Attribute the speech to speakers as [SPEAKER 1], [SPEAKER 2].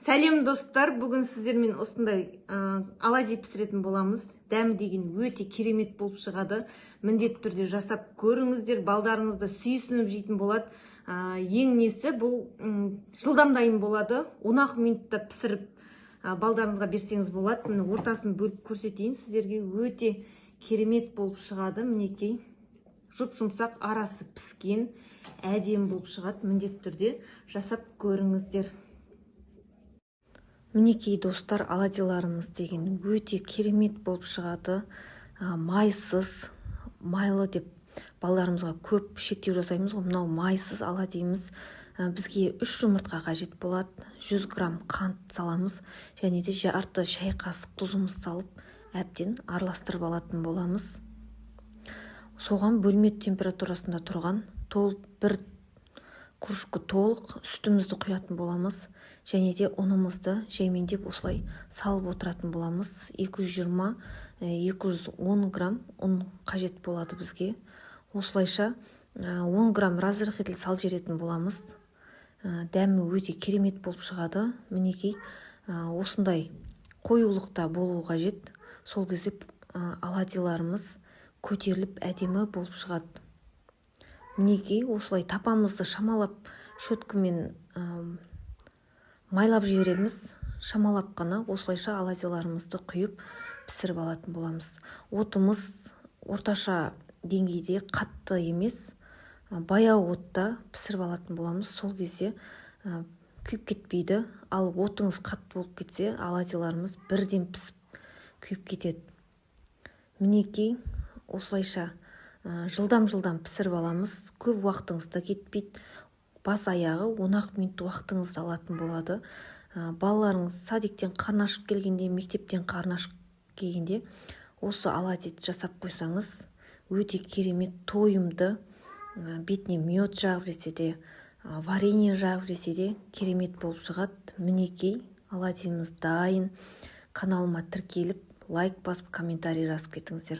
[SPEAKER 1] Сәлем достар, бүгін сіздермен осындай оладьи пісіретін боламыз. Дәмі деген өте керемет болып шығады. Міндетті түрде жасап көріңіздер, балдарыңызды сүйсініп жейтін болады. Ең несі бұл жылдам дайын болады. 10 минутта пісіріп балдарыңызға берсеңіз болады. Міне ортасын бөліп көрсетейін сіздерге. Өте керемет болып шығады. Мінекей жұп-жұмсақ, арасы піскен, әдемі болып шығады. Міндетті түрде жасап көріңіздер.
[SPEAKER 2] Мінекей достар, оладьиларымыз деген өте керемет болып шығады. Майсыз, майлы деп балаларымызға көп шектеу жасаймыз ғой. Мынау майсыз оладьимыз. Бізге 3 жұмыртқа қажет болады. 100 грамм қант саламыз. Және де жарты шай қасық тұзымыз салып, әбден араластырып алатын боламыз. Соған бөлме температурасында тұрған бір кружка толық сүтімізді құятын боламыз. Және де ұнымызды жаймендеп осылай салып отыратын боламыз. 220-210 грамм ұн қажет болады бізге. Осылайша 10 грамм разрыхитель сал жеретін боламыз. Дәмі өте керемет болып шығады. Мінекей осындай қоюлықта болу қажет. Сол кезде оладьиларымыз көтеріліп әдемі болып шығады. Мінекей осылай тапамызды шамалап шөткімен майлап жібереміз. Шамалап қана осылайша оладьиларымызды құйып пісіріп алатын боламыз. Отымыз орташа деңгейде, қатты емес, баяу отта пісіріп алатын боламыз. Сол кезде күйіп кетпейді. Ал отыңыз қатты болып кетсе, оладьиларымыз бірден пісіп күйіп кетеді. Мінекей осылайша жылдам пісіріп аламыз. Көп уақытыңызда кетпейді. Бас аяғы 10 минут уақытыңызды алатын болады. Балаларыңыз садиктен қарны ашып келгенде, мектептен қарны ашып келгенде осы оладьи жасап қойсаңыз, өте керемет, тойымды, бетіне мед жағып жесе де, варенье жағып жесе де керемет болып шығады. Мінекей оладьимыз дайын. Каналыма тіркеліп, лайк басып, комментарий жазып кетіңіздер.